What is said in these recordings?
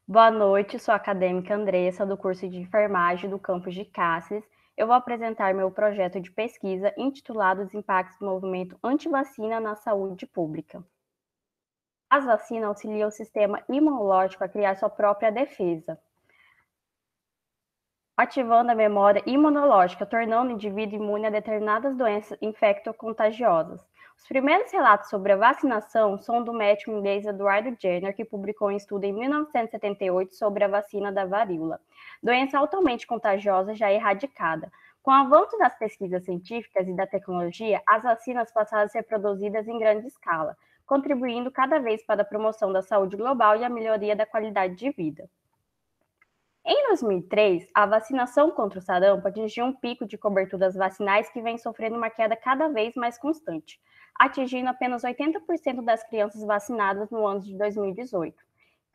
Boa noite, sou a acadêmica Andressa, do curso de enfermagem do campus de Cáceres. Eu vou apresentar meu projeto de pesquisa intitulado Os Impactos do Movimento Antivacina na Saúde Pública. As vacinas auxiliam o sistema imunológico a criar sua própria defesa, ativando a memória imunológica, tornando o indivíduo imune a determinadas doenças infecto-contagiosas. Os primeiros relatos sobre a vacinação são do médico inglês Edward Jenner, que publicou um estudo em 1978 sobre a vacina da varíola, doença altamente contagiosa já erradicada. Com o avanço das pesquisas científicas e da tecnologia, as vacinas passaram a ser produzidas em grande escala, contribuindo cada vez para a promoção da saúde global e a melhoria da qualidade de vida. Em 2003, a vacinação contra o sarampo atingiu um pico de coberturas vacinais que vem sofrendo uma queda cada vez mais constante, atingindo apenas 80% das crianças vacinadas no ano de 2018,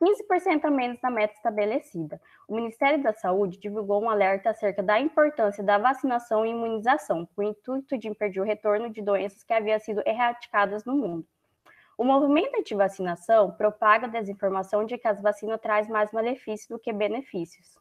15% a menos da meta estabelecida. O Ministério da Saúde divulgou um alerta acerca da importância da vacinação e imunização, com o intuito de impedir o retorno de doenças que haviam sido erradicadas no mundo. O movimento anti-vacinação propaga a desinformação de que as vacinas trazem mais malefícios do que benefícios.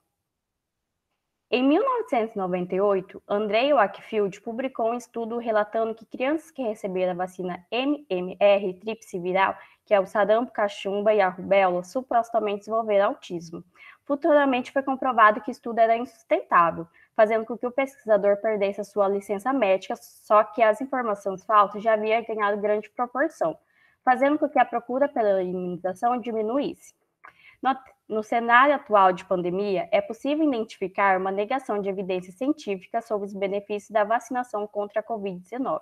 Em 1998, Andrei Wakefield publicou um estudo relatando que crianças que receberam a vacina MMR tríplice viral, que é o sarampo, cachumba e a rubéola, supostamente desenvolveram autismo. Futuramente foi comprovado que o estudo era insustentável, fazendo com que o pesquisador perdesse a sua licença médica, só que as informações falsas já haviam ganhado grande proporção, fazendo com que a procura pela imunização diminuísse. No cenário atual de pandemia, é possível identificar uma negação de evidências científicas sobre os benefícios da vacinação contra a Covid-19.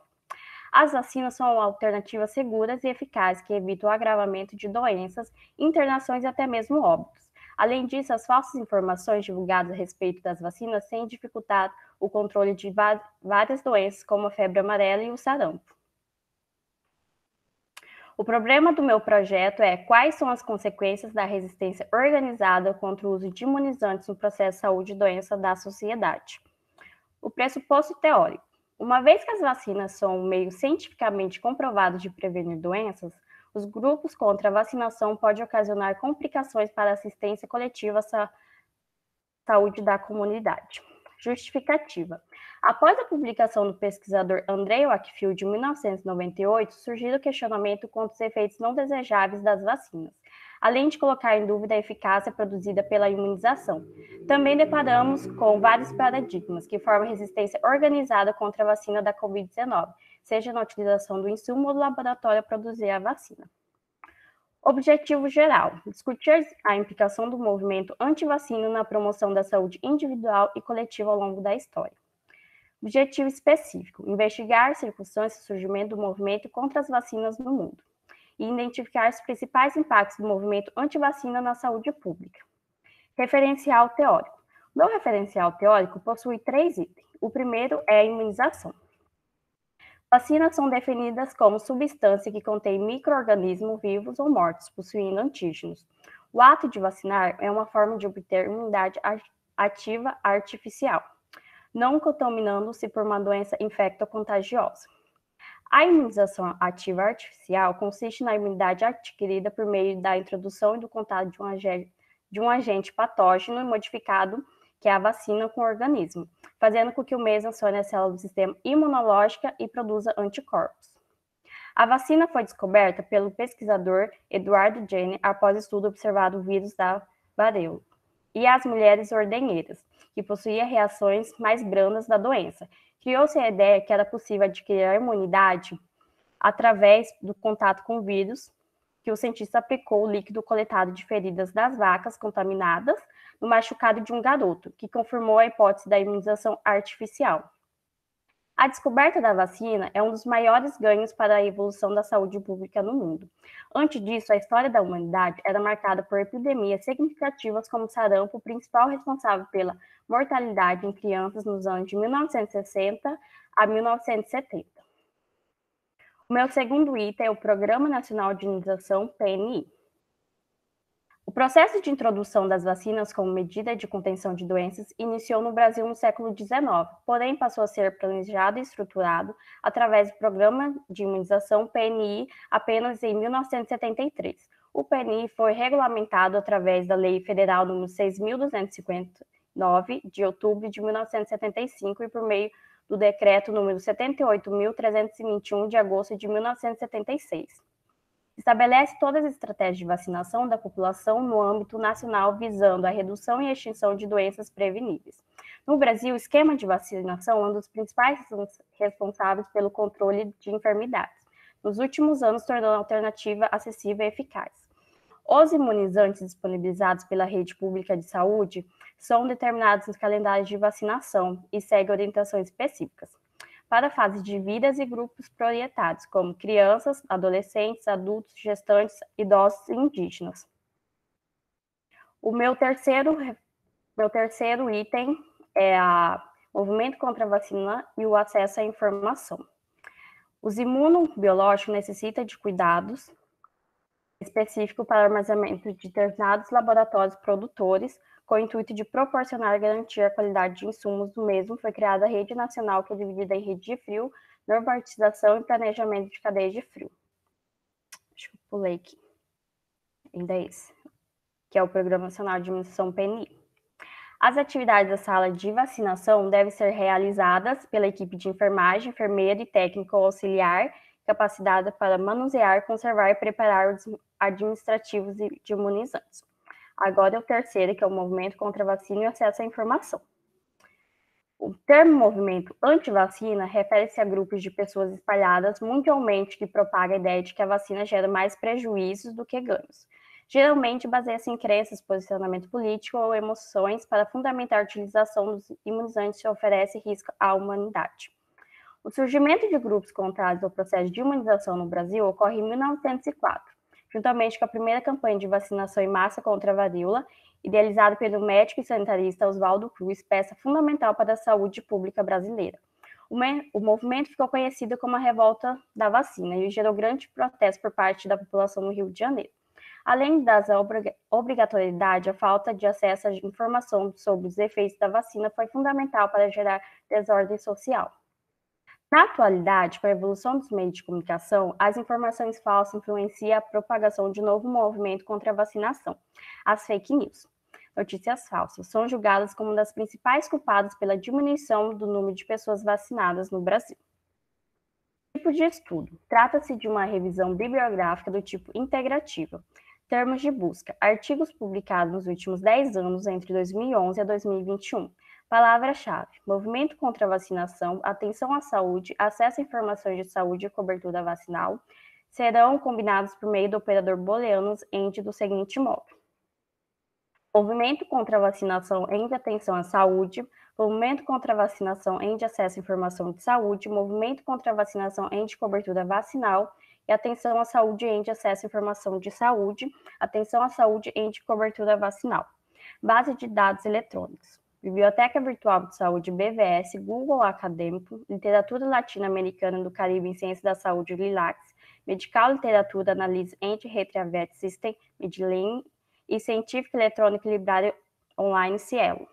As vacinas são alternativas seguras e eficazes que evitam o agravamento de doenças, internações e até mesmo óbitos. Além disso, as falsas informações divulgadas a respeito das vacinas têm dificultado o controle de várias doenças, como a febre amarela e o sarampo. O problema do meu projeto é quais são as consequências da resistência organizada contra o uso de imunizantes no processo de saúde e doença da sociedade. O pressuposto teórico. Uma vez que as vacinas são um meio cientificamente comprovado de prevenir doenças, os grupos contra a vacinação podem ocasionar complicações para a assistência coletiva à saúde da comunidade. Justificativa. Após a publicação do pesquisador Andrei Wakefield em 1998, surgiu o questionamento quanto os efeitos não desejáveis das vacinas, além de colocar em dúvida a eficácia produzida pela imunização. Também deparamos com vários paradigmas que formam resistência organizada contra a vacina da Covid-19, seja na utilização do insumo ou do laboratório a produzir a vacina. Objetivo geral: discutir a implicação do movimento anti-vacina na promoção da saúde individual e coletiva ao longo da história. Objetivo específico: investigar as circunstâncias do surgimento do movimento contra as vacinas no mundo e identificar os principais impactos do movimento anti-vacina na saúde pública. Referencial teórico. Meu referencial teórico possui 3 itens. O primeiro é a imunização. Vacinas são definidas como substância que contém micro-organismos vivos ou mortos, possuindo antígenos. O ato de vacinar é uma forma de obter imunidade ativa artificial, não contaminando-se por uma doença infecto-contagiosa. A imunização ativa artificial consiste na imunidade adquirida por meio da introdução e do contato de um agente patógeno modificado, que é a vacina, com o organismo, fazendo com que o mesmo acione a célula do sistema imunológico e produza anticorpos. A vacina foi descoberta pelo pesquisador Edward Jenner após estudo observado o vírus da varíola e as mulheres ordenheiras, que possuíam reações mais brandas da doença. Criou-se a ideia que era possível adquirir a imunidade através do contato com o vírus, que o cientista aplicou o líquido coletado de feridas das vacas contaminadas no machucado de um garoto, que confirmou a hipótese da imunização artificial. A descoberta da vacina é um dos maiores ganhos para a evolução da saúde pública no mundo. Antes disso, a história da humanidade era marcada por epidemias significativas como o sarampo, o principal responsável pela mortalidade em crianças nos anos de 1960 a 1970. O meu segundo item é o Programa Nacional de Imunização, PNI. O processo de introdução das vacinas como medida de contenção de doenças iniciou no Brasil no século XIX, porém passou a ser planejado e estruturado através do Programa de Imunização, PNI, apenas em 1973. O PNI foi regulamentado através da Lei Federal nº 6.259, de outubro de 1975, e por meio do Decreto nº 78.321, de agosto de 1976. Estabelece todas as estratégias de vacinação da população no âmbito nacional, visando a redução e extinção de doenças preveníveis. No Brasil, o esquema de vacinação é um dos principais responsáveis pelo controle de enfermidades. Nos últimos anos, tornou a alternativa acessível e eficaz. Os imunizantes disponibilizados pela rede pública de saúde são determinados nos calendários de vacinação e seguem orientações específicas para fases de vidas e grupos prioritários, como crianças, adolescentes, adultos, gestantes, idosos e indígenas. O meu terceiro item é o movimento contra a vacina e o acesso à informação. Os imunobiológicos necessitam de cuidados específicos para armazenamento de determinados laboratórios produtores, com o intuito de proporcionar e garantir a qualidade de insumos do mesmo. Foi criada a Rede Nacional, que é dividida em rede de frio, normatização e planejamento de cadeia de frio. Acho que eu pulei aqui. Ainda é esse, que é o Programa Nacional de Imunização PNI. As atividades da sala de vacinação devem ser realizadas pela equipe de enfermagem, enfermeiro e técnico auxiliar, capacitada para manusear, conservar e preparar os administrativos de imunizantes. Agora é o terceiro, que é o movimento contra a vacina e o acesso à informação. O termo movimento anti-vacina refere-se a grupos de pessoas espalhadas mundialmente que propagam a ideia de que a vacina gera mais prejuízos do que ganhos. Geralmente baseia-se em crenças, posicionamento político ou emoções para fundamentar a utilização dos imunizantes que oferece risco à humanidade. O surgimento de grupos contrários ao processo de imunização no Brasil ocorre em 1904, juntamente com a primeira campanha de vacinação em massa contra a varíola, idealizada pelo médico e sanitarista Oswaldo Cruz, peça fundamental para a saúde pública brasileira. O movimento ficou conhecido como a Revolta da Vacina e gerou grande protesto por parte da população no Rio de Janeiro. Além da obrigatoriedade, a falta de acesso à informação sobre os efeitos da vacina foi fundamental para gerar desordem social. Na atualidade, com a evolução dos meios de comunicação, as informações falsas influenciam a propagação de novo movimento contra a vacinação, as fake news. Notícias falsas são julgadas como uma das principais culpadas pela diminuição do número de pessoas vacinadas no Brasil. Tipo de estudo. Trata-se de uma revisão bibliográfica do tipo integrativa. Termos de busca. Artigos publicados nos últimos 10 anos, entre 2011 a 2021. Palavra-chave: movimento contra a vacinação, atenção à saúde, acesso a informações de saúde e cobertura vacinal, serão combinados por meio do operador booleanos END do seguinte modo: movimento contra a vacinação END atenção à saúde, movimento contra a vacinação END acesso à informação de saúde, movimento contra a vacinação END cobertura vacinal, e atenção à saúde END acesso à informação de saúde, atenção à saúde END cobertura vacinal. Base de dados eletrônicos. Biblioteca Virtual de Saúde BVS, Google Acadêmico, Literatura Latino-Americana do Caribe em Ciências da Saúde Lilacs, Medical Literatura Analyse and Retrieval System, Medline, e Científica Eletrônica Library Online Cielo.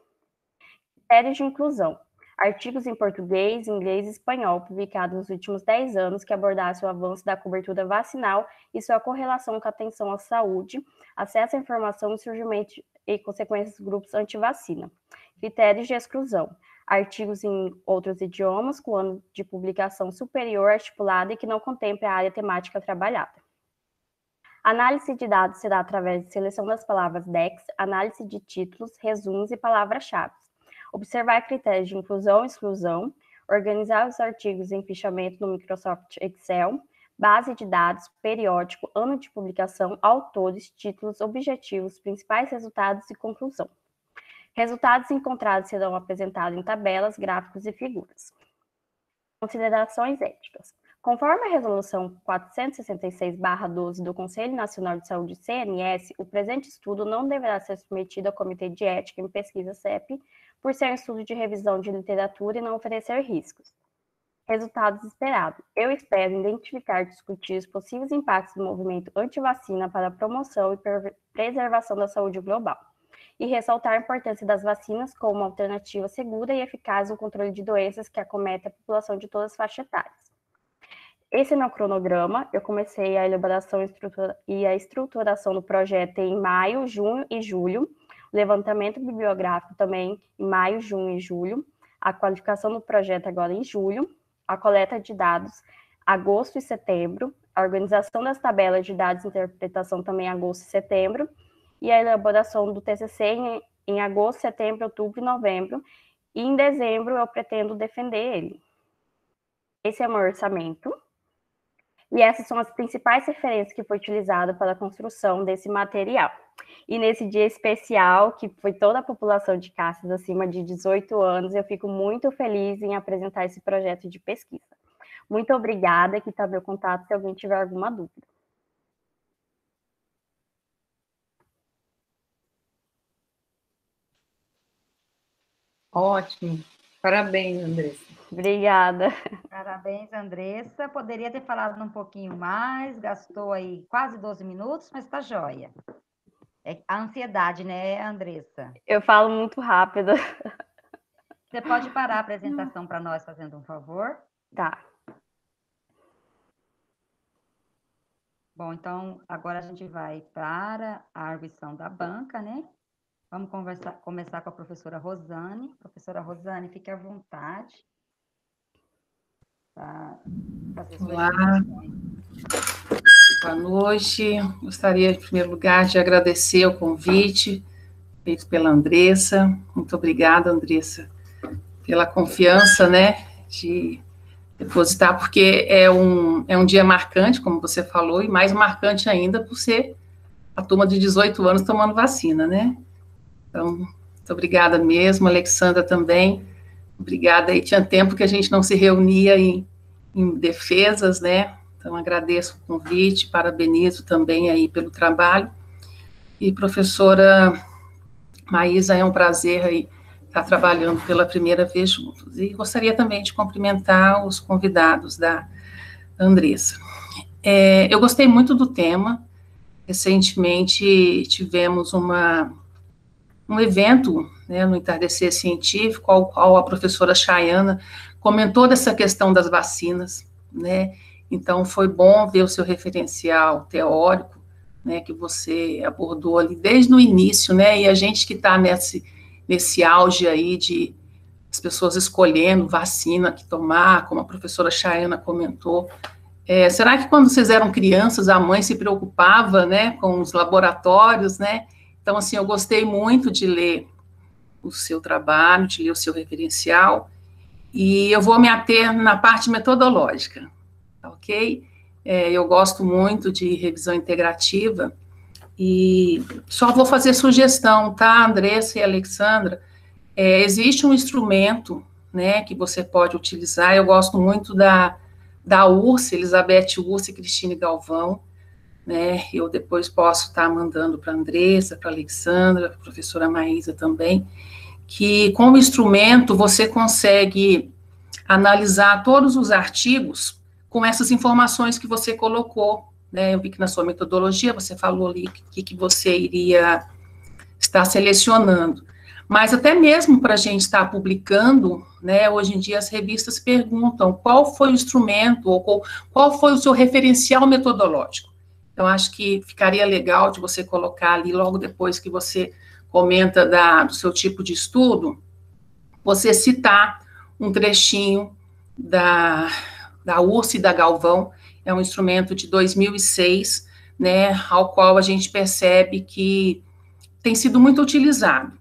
Critérios de inclusão. Artigos em português, inglês e espanhol publicados nos últimos 10 anos que abordassem o avanço da cobertura vacinal e sua correlação com a atenção à saúde, acesso à informação e surgimento e consequências dos grupos anti-vacina. Critérios de exclusão. Artigos em outros idiomas com ano de publicação superior articulada e que não contemple a área temática trabalhada. Análise de dados será através de seleção das palavras DEX, análise de títulos, resumos e palavras-chave. Observar critérios de inclusão e exclusão, organizar os artigos em fichamento no Microsoft Excel, base de dados, periódico, ano de publicação, autores, títulos, objetivos, principais resultados e conclusão. Resultados encontrados serão apresentados em tabelas, gráficos e figuras. Considerações éticas. Conforme a Resolução 466/12 do Conselho Nacional de Saúde CNS, o presente estudo não deverá ser submetido ao Comitê de Ética em Pesquisa CEP, por ser um estudo de revisão de literatura e não oferecer riscos. Resultados esperados. Eu espero identificar e discutir os possíveis impactos do movimento anti-vacina para a promoção e preservação da saúde global, e ressaltar a importância das vacinas como uma alternativa segura e eficaz no controle de doenças que acometem a população de todas as faixas etárias. Esse é meu cronograma. Eu comecei a elaboração e a estruturação do projeto em maio, junho e julho. O levantamento bibliográfico também em maio, junho e julho. A qualificação do projeto agora em julho. A coleta de dados agosto e setembro. A organização das tabelas de dados e interpretação também em agosto e setembro. E a elaboração do TCC em agosto, setembro, outubro e novembro. E em dezembro eu pretendo defender ele. Esse é o meu orçamento. E essas são as principais referências que foi utilizada para a construção desse material. E nesse dia especial, que foi toda a população de Cassis acima de 18 anos, eu fico muito feliz em apresentar esse projeto de pesquisa. Muito obrigada, aqui está meu contato se alguém tiver alguma dúvida. Ótimo. Parabéns, Andressa. Obrigada. Parabéns, Andressa. Poderia ter falado um pouquinho mais, gastou aí quase 12 minutos, mas está joia. É a ansiedade, né, Andressa? Eu falo muito rápido. Você pode parar a apresentação para nós, fazendo um favor? Tá. Bom, então, agora a gente vai para a arguição da banca, né? Vamos começar com a professora Rosane. Professora Rosane, fique à vontade para fazer suas explicações. Boa noite. Gostaria, em primeiro lugar, de agradecer o convite feito pela Andressa. Muito obrigada, Andressa, pela confiança, né, de depositar, porque é um dia marcante, como você falou, e mais marcante ainda por ser a turma de 18 anos tomando vacina, né? Então, muito obrigada mesmo, Alexandra também. Obrigada aí, tinha tempo que a gente não se reunia em defesas, né? Então, agradeço o convite, parabenizo também aí pelo trabalho. E, professora Maísa, é um prazer aí estar trabalhando pela primeira vez juntos. E gostaria também de cumprimentar os convidados da Andressa. Eu gostei muito do tema. Recentemente tivemos um evento, né, no Entardecer Científico, ao qual a professora Chayana comentou dessa questão das vacinas, né? Então, foi bom ver o seu referencial teórico, né, que você abordou ali desde o início, né, e a gente que está nesse auge aí de as pessoas escolhendo vacina que tomar, como a professora Chayana comentou. Será que quando vocês eram crianças, a mãe se preocupava, né, com os laboratórios, né? Então, assim, eu gostei muito de ler o seu trabalho, de ler o seu referencial, e eu vou me ater na parte metodológica, ok? Eu gosto muito de revisão integrativa, e só vou fazer sugestão, tá, Andressa e Alexandra? Existe um instrumento, né, que você pode utilizar, eu gosto muito da URSS, Elizabeth URSS e Cristine Galvão, né, eu depois posso estar mandando para a Andressa, para a Alexandra, para a professora Maísa também, que com o instrumento você consegue analisar todos os artigos com essas informações que você colocou, né, eu vi que na sua metodologia você falou ali que você iria estar selecionando, mas até mesmo para a gente estar publicando, né, hoje em dia as revistas perguntam qual foi o instrumento, ou qual foi o seu referencial metodológico. Então, acho que ficaria legal de você colocar ali, logo depois que você comenta do seu tipo de estudo, você citar um trechinho da URSS e da Galvão, é um instrumento de 2006, né, ao qual a gente percebe que tem sido muito utilizado,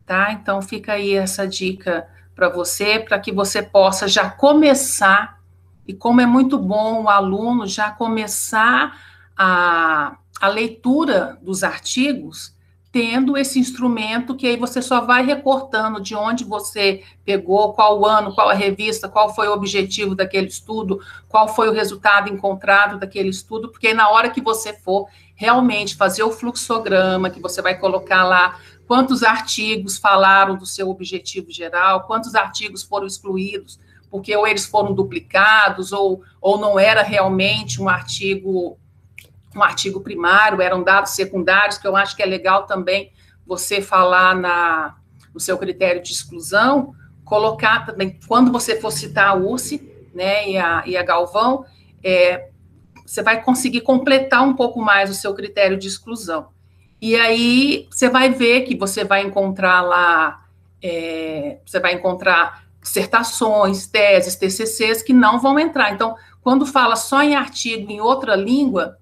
tá? Então, fica aí essa dica para que você possa já começar, e como é muito bom o aluno já começar a leitura dos artigos, tendo esse instrumento que aí você só vai recortando de onde você pegou, qual ano, qual a revista, qual foi o objetivo daquele estudo, qual foi o resultado encontrado daquele estudo, porque aí na hora que você for realmente fazer o fluxograma, que você vai colocar lá quantos artigos falaram do seu objetivo geral, quantos artigos foram excluídos, porque ou eles foram duplicados, ou não era realmente um artigo primário, eram dados secundários, que eu acho que é legal também você falar no seu critério de exclusão, colocar também, quando você for citar a URSS, né, e a Galvão, você vai conseguir completar um pouco mais o seu critério de exclusão. E aí você vai ver que você vai encontrar lá, você vai encontrar dissertações, teses, TCCs que não vão entrar. Então, quando fala só em artigo em outra língua,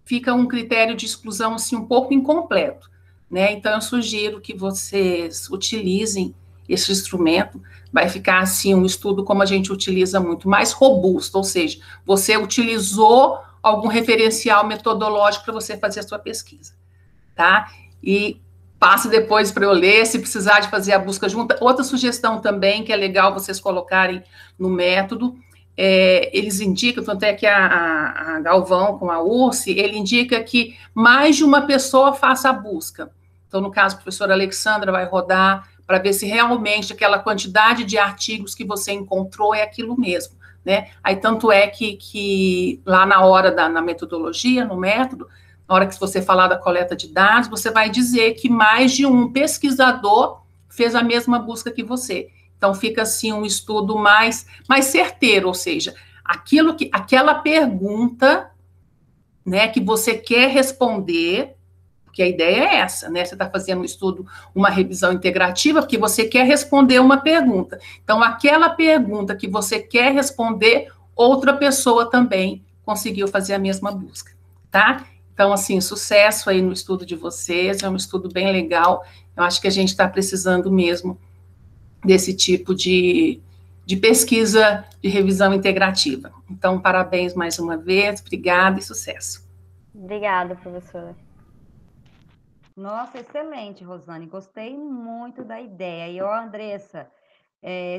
fica um critério de exclusão assim um pouco incompleto, né? Então, eu sugiro que vocês utilizem esse instrumento. Vai ficar assim um estudo como a gente utiliza muito, mais robusto, ou seja, você utilizou algum referencial metodológico para você fazer a sua pesquisa, tá? E passe depois para eu ler, se precisar de fazer a busca junta. Outra sugestão também, que é legal vocês colocarem no método, eles indicam, tanto é que a Galvão com a URSE, ele indica que mais de uma pessoa faça a busca. Então, no caso, a professora Alexandra vai rodar para ver se realmente aquela quantidade de artigos que você encontrou é aquilo mesmo, né? Aí, tanto é que lá na hora na metodologia, no método, na hora que você falar da coleta de dados, você vai dizer que mais de um pesquisador fez a mesma busca que você. Então, fica assim um estudo mais certeiro, ou seja, aquela pergunta, né, que você quer responder, porque a ideia é essa, né? Você está fazendo um estudo, uma revisão integrativa, porque você quer responder uma pergunta. Então, aquela pergunta que você quer responder, outra pessoa também conseguiu fazer a mesma busca, tá? Então, assim, sucesso aí no estudo de vocês, é um estudo bem legal. Eu acho que a gente está precisando mesmo desse tipo de pesquisa de revisão integrativa. Então, parabéns mais uma vez, obrigada e sucesso. Obrigada, professora. Nossa, excelente, Rosane. Gostei muito da ideia. E, ó, Andressa,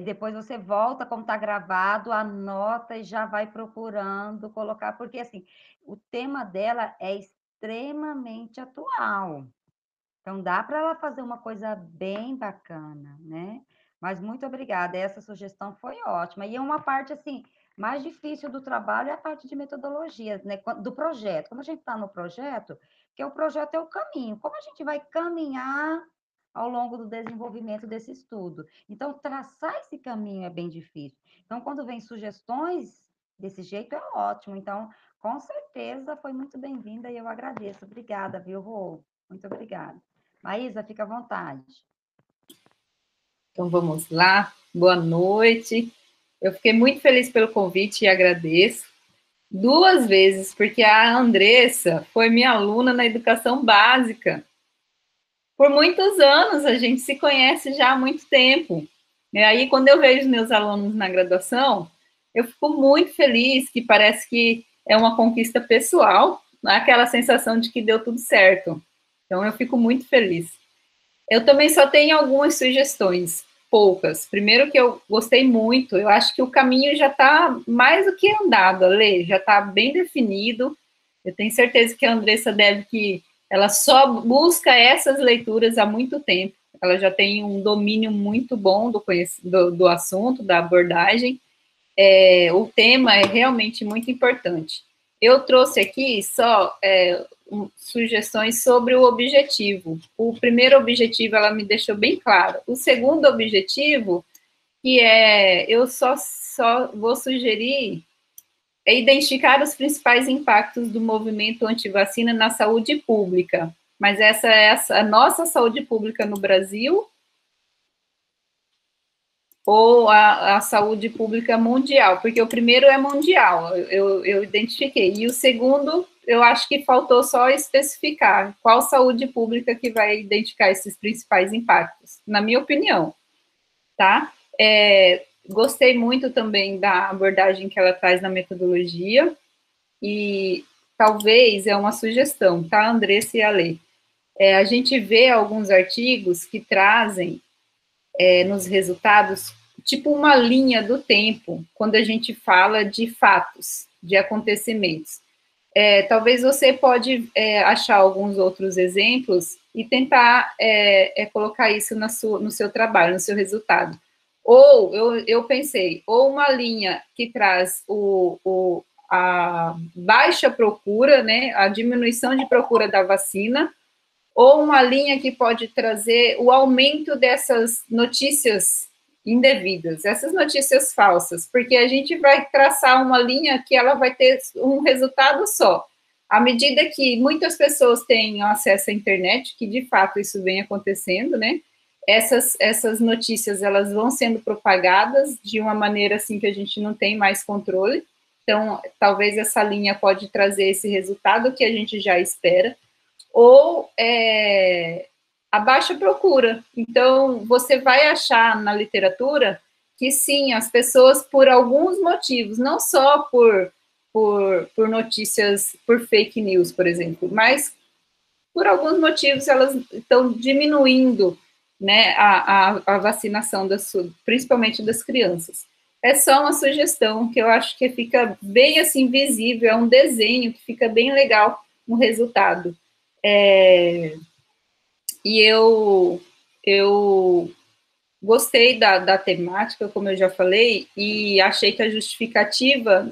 depois você volta, como está gravado, anota e já vai procurando colocar, porque, assim, o tema dela é extremamente atual. Então, dá para ela fazer uma coisa bem bacana, né? Mas muito obrigada, essa sugestão foi ótima. E é uma parte, assim, mais difícil do trabalho é a parte de metodologia, né? Do projeto. Como a gente está no projeto, que o projeto é o caminho. Como a gente vai caminhar ao longo do desenvolvimento desse estudo? Então, traçar esse caminho é bem difícil. Então, quando vem sugestões desse jeito, é ótimo. Então, com certeza, foi muito bem-vinda e eu agradeço. Obrigada, viu, Rô? Muito obrigada. Maísa, fica à vontade. Então, vamos lá. Boa noite. Eu fiquei muito feliz pelo convite e agradeço. 2 vezes, porque a Andressa foi minha aluna na educação básica. Por muitos anos, a gente se conhece já há muito tempo. E aí, quando eu vejo meus alunos na graduação, eu fico muito feliz, que parece que é uma conquista pessoal, aquela sensação de que deu tudo certo. Então, eu fico muito feliz. Eu também só tenho algumas sugestões, poucas. Primeiro que eu gostei muito, eu acho que o caminho já está mais do que andado, Ale, já está bem definido. Eu tenho certeza que a Andressa ela só busca essas leituras há muito tempo. Ela já tem um domínio muito bom do assunto, da abordagem. O tema é realmente muito importante. Eu trouxe aqui só sugestões sobre o objetivo. O primeiro objetivo, ela me deixou bem claro. O segundo objetivo, que eu só vou sugerir, é identificar os principais impactos do movimento antivacina na saúde pública. Mas essa é a nossa saúde pública no Brasil ou a saúde pública mundial? Porque o primeiro é mundial, eu identifiquei. E o segundo, eu acho que faltou só especificar qual saúde pública que vai identificar esses principais impactos, na minha opinião, tá? Gostei muito também da abordagem que ela traz na metodologia, e talvez é uma sugestão, tá, Andressa e Ale? A gente vê alguns artigos que trazem nos resultados, tipo uma linha do tempo, quando a gente fala de fatos, de acontecimentos. Talvez você pode achar alguns outros exemplos e tentar colocar isso no seu trabalho, no seu resultado. Ou, eu pensei, ou uma linha que traz a baixa procura, né, a diminuição de procura da vacina, ou uma linha que pode trazer o aumento dessas notícias indevidas, essas notícias falsas, porque a gente vai traçar uma linha que ela vai ter um resultado só. À medida que muitas pessoas têm acesso à internet, que de fato isso vem acontecendo, né? Essas notícias, elas vão sendo propagadas de uma maneira assim que a gente não tem mais controle. Então, talvez essa linha pode trazer esse resultado que a gente já espera, ou a baixa procura. Então, você vai achar na literatura que sim, as pessoas, por alguns motivos, não só por notícias, por fake news, por exemplo, mas por alguns motivos elas estão diminuindo, né, a vacinação, principalmente das crianças. É só uma sugestão que eu acho que fica bem assim visível, é um desenho que fica bem legal no resultado. E eu gostei da temática, como eu já falei, e achei que a justificativa,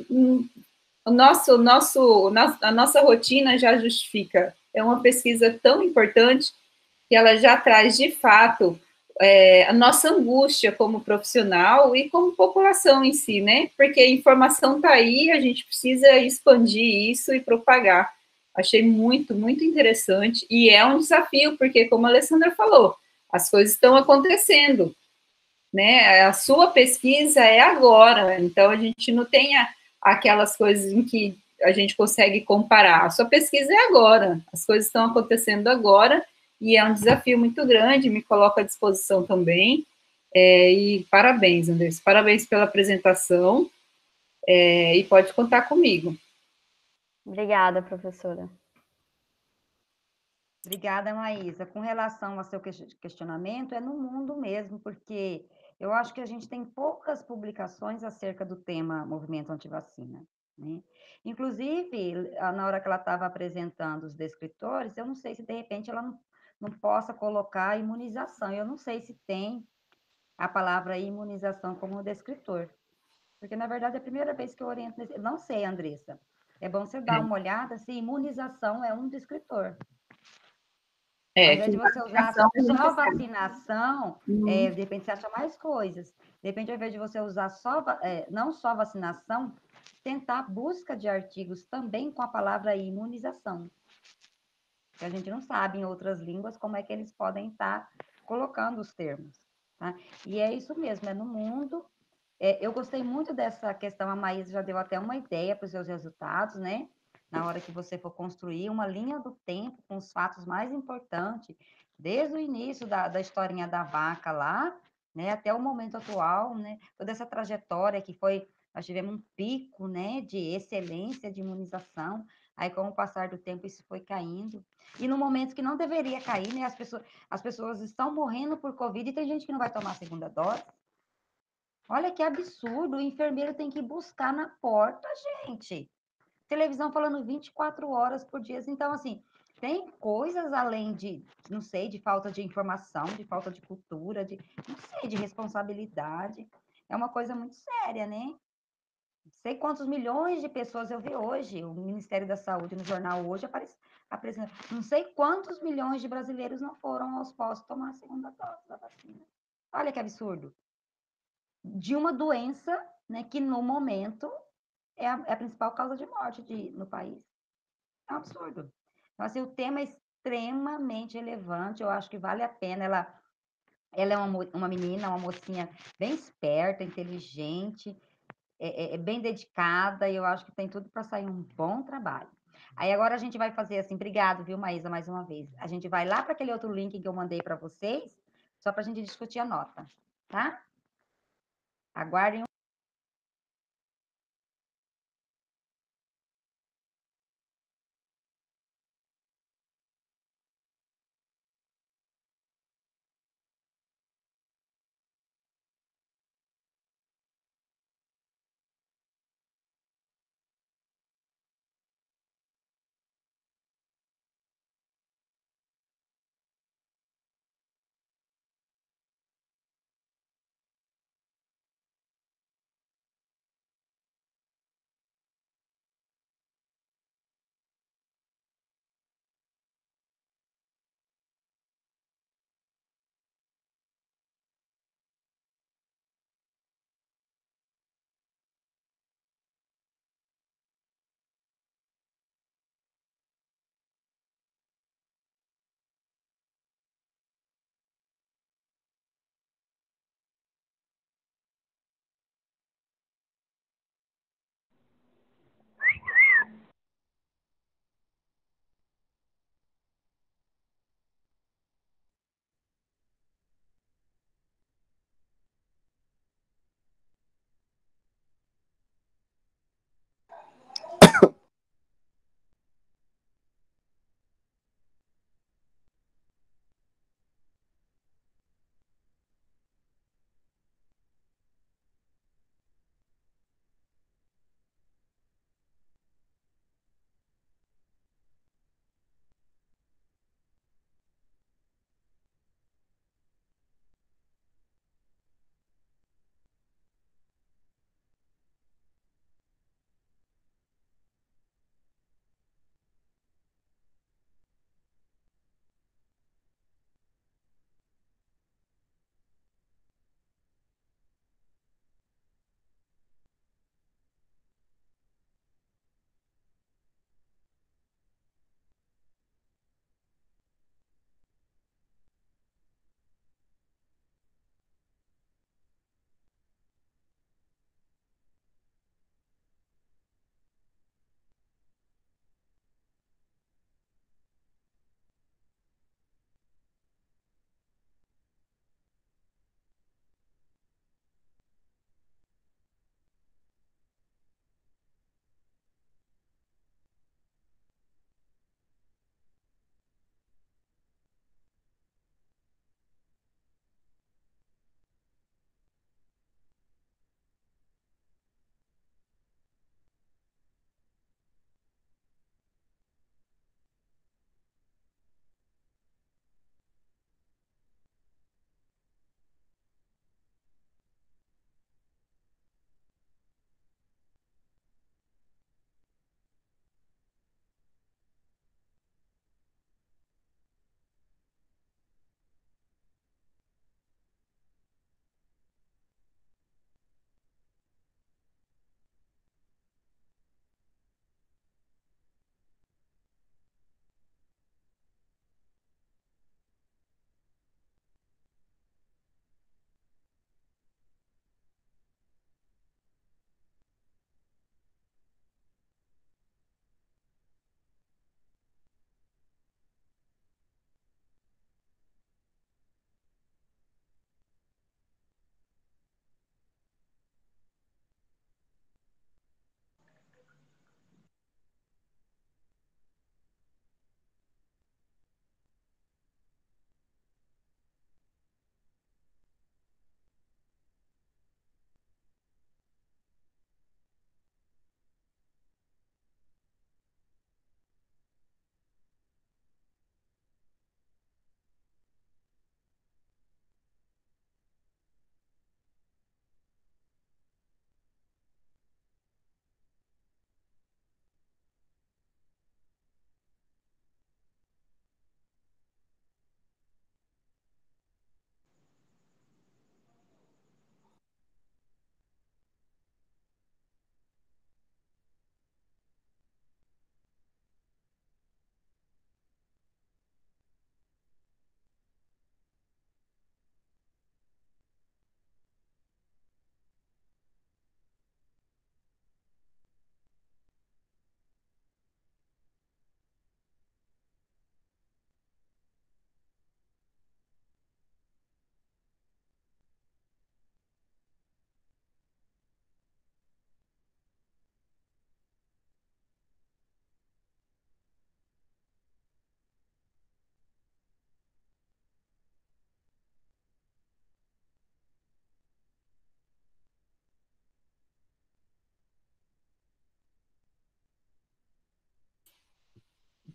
a nossa rotina já justifica. É uma pesquisa tão importante que ela já traz, de fato, a nossa angústia como profissional e como população em si, né? Porque a informação está aí, a gente precisa expandir isso e propagar. Achei muito, muito interessante, e é um desafio, porque, como a Alessandra falou, as coisas estão acontecendo, né? A sua pesquisa é agora, então a gente não tem aquelas coisas em que a gente consegue comparar. A sua pesquisa é agora, as coisas estão acontecendo agora, e é um desafio muito grande, me coloco à disposição também. E parabéns, Andrés, parabéns pela apresentação, e pode contar comigo. Obrigada, professora. Obrigada, Maísa. Com relação ao seu questionamento, é no mundo mesmo, porque eu acho que a gente tem poucas publicações acerca do tema movimento antivacina, né? Inclusive, na hora que ela estava apresentando os descritores, eu não sei se, de repente, ela não possa colocar imunização. Eu não sei se tem a palavra imunização como descritor, porque, na verdade, é a primeira vez que eu oriento nesse... Não sei, Andressa. É bom você dar uma olhada se imunização é um descritor. Ao invés de você usar só vacinação, de repente você acha mais coisas. De repente, ao invés de você usar não só vacinação, tentar busca de artigos também com a palavra imunização. Que a gente não sabe em outras línguas como é que eles podem estar colocando os termos. Tá? E é isso mesmo, é no mundo. Eu gostei muito dessa questão, a Maísa já deu até uma ideia para os seus resultados, né? Na hora que você for construir uma linha do tempo com os fatos mais importantes, desde o início da historinha da vaca lá, né, até o momento atual, né, toda essa trajetória que foi, nós tivemos um pico, né, de excelência de imunização, aí com o passar do tempo isso foi caindo, e no momento que não deveria cair, né, as pessoas estão morrendo por Covid e tem gente que não vai tomar a segunda dose. Olha que absurdo, o enfermeiro tem que buscar na porta, gente. Televisão falando 24 horas por dia. Então, assim, tem coisas além de, não sei, de falta de informação, de falta de cultura, não sei, de responsabilidade. É uma coisa muito séria, né? Não sei quantos milhões de pessoas eu vi hoje, o Ministério da Saúde no jornal hoje apresenta. Não sei quantos milhões de brasileiros não foram aos postos tomar a segunda dose da vacina. Olha que absurdo. De uma doença, né, que no momento é a principal causa de morte no país. É um absurdo. Então, assim, o tema é extremamente relevante, eu acho que vale a pena. Ela é uma menina, uma mocinha bem esperta, inteligente, bem dedicada, e eu acho que tem tudo para sair um bom trabalho. Aí agora a gente vai fazer assim, obrigado, viu, Maísa, mais uma vez. A gente vai lá para aquele outro link que eu mandei para vocês, só para a gente discutir a nota, tá? Aguardem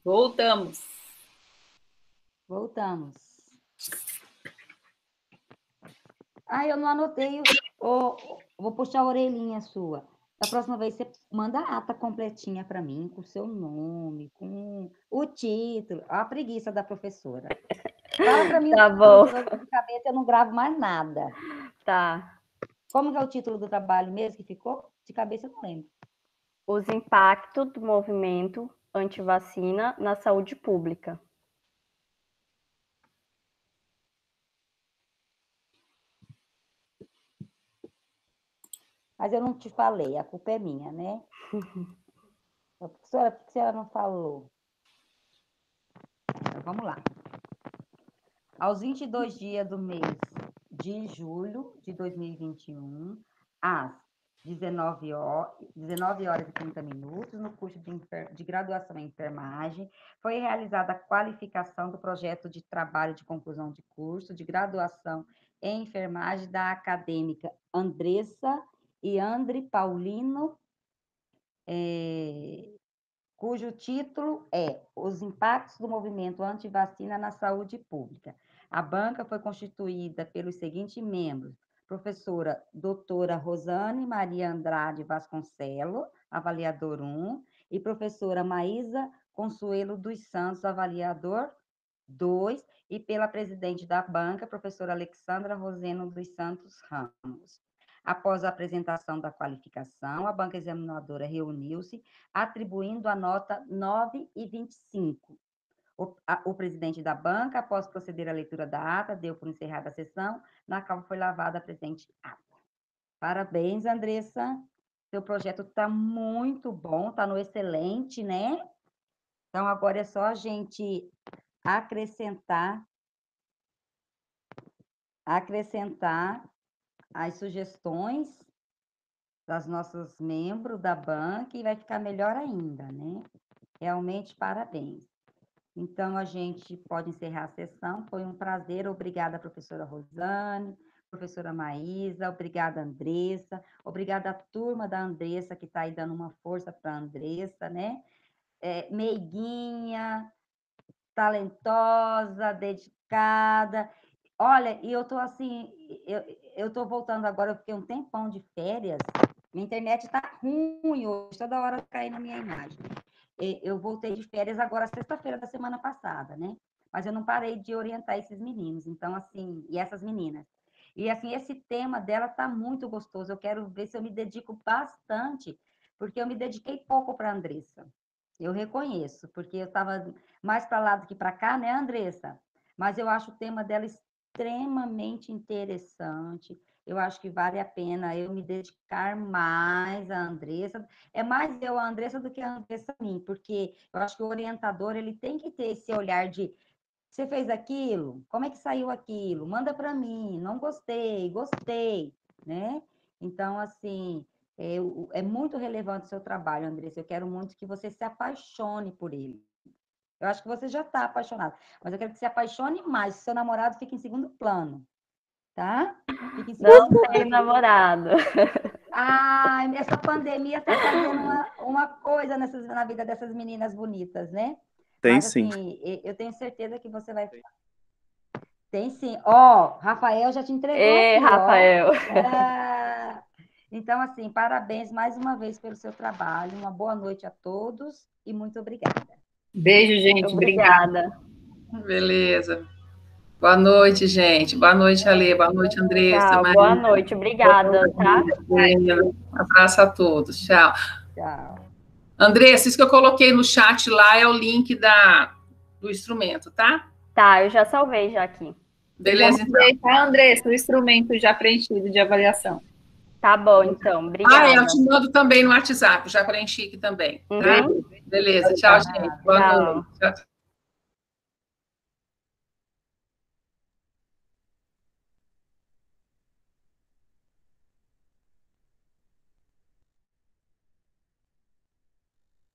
Voltamos. Voltamos. Ah, eu não anotei. Vou puxar a orelhinha sua. Da próxima vez, você manda a ata completinha para mim, com o seu nome, com o título. A preguiça da professora. Fala para mim Tá o bom. título de cabeça, eu não gravo mais nada. Tá. Como que é o título do trabalho mesmo que ficou? De cabeça eu não lembro. Os impactos do movimento antivacina na saúde pública. Mas eu não te falei, a culpa é minha, né? Professora, por que a senhora não falou? Então, vamos lá. Aos 22 dias do mês de julho de 2021, às 19 horas e 30 minutos, no curso de graduação em enfermagem, foi realizada a qualificação do projeto de trabalho de conclusão de curso de graduação em enfermagem da acadêmica Andressa e Andre Paulino, cujo título é Os Impactos do Movimento Antivacina na Saúde Pública. A banca foi constituída pelos seguintes membros: professora doutora Rosane Maria Andrade Vasconcelo, avaliador 1, e professora Maísa Consuelo dos Santos, avaliador 2, e pela presidente da banca, professora Alexandra Roseno dos Santos Ramos. Após a apresentação da qualificação, a banca examinadora reuniu-se, atribuindo a nota 9,25. O presidente da banca, após proceder à leitura da ata, deu por encerrada a sessão, na qual foi lavada a presente ata. Parabéns, Andressa. Seu projeto está muito bom, está no excelente, né? Então, agora é só a gente acrescentar as sugestões das nossos membros da banca e vai ficar melhor ainda, né? Realmente, parabéns. Então, a gente pode encerrar a sessão. Foi um prazer. Obrigada, professora Rosane, professora Maísa, obrigada, Andressa, obrigada à turma da Andressa, que está aí dando uma força para a Andressa, né? Meiguinha, talentosa, dedicada. Olha, e eu estou assim, eu estou voltando agora, eu fiquei um tempão de férias, minha internet está ruim hoje, toda hora cai na minha imagem. Eu voltei de férias agora, sexta-feira da semana passada, né? Mas eu não parei de orientar esses meninos, então, assim, e essas meninas. E, assim, esse tema dela está muito gostoso, eu quero ver se eu me dedico bastante, porque eu me dediquei pouco para a Andressa. Eu reconheço, porque eu estava mais para lá do que para cá, né, Andressa? Mas eu acho o tema dela extremamente interessante. Eu acho que vale a pena eu me dedicar mais à Andressa. É mais eu a Andressa do que a Andressa a mim, porque eu acho que o orientador ele tem que ter esse olhar de você fez aquilo? Como é que saiu aquilo? Manda para mim. Não gostei, gostei, né? Então, assim, é muito relevante o seu trabalho, Andressa. Eu quero muito que você se apaixone por ele. Eu acho que você já está apaixonado, mas eu quero que você se apaixone mais. Seu namorado fica em segundo plano, tá? Fica em segundo Não tem namorado. Ah, essa pandemia está fazendo uma coisa na vida dessas meninas bonitas, né? Tem Mas, sim. assim, eu tenho certeza que você vai... Tem sim. Ó, Rafael já te entregou Ei, aqui, Rafael. ó. Então, assim, parabéns mais uma vez pelo seu trabalho. Uma boa noite a todos e muito obrigada. Beijo, gente. Obrigada. Beleza. Boa noite, gente. Boa noite, Ale. Boa noite, Andressa. Tchau, boa noite. Obrigada, tá? Um abraço a todos. Tchau. Tchau. Andressa, isso que eu coloquei no chat lá é o link do instrumento, tá? Tá, eu já salvei já aqui. Beleza, já mandei, então. Tá, Andressa, o instrumento já preenchido de avaliação. Tá bom, então. Obrigada. Eu te mando também no WhatsApp, já preenchi aqui também, tá? Uhum. Beleza, tchau, gente. Boa noite. Tchau.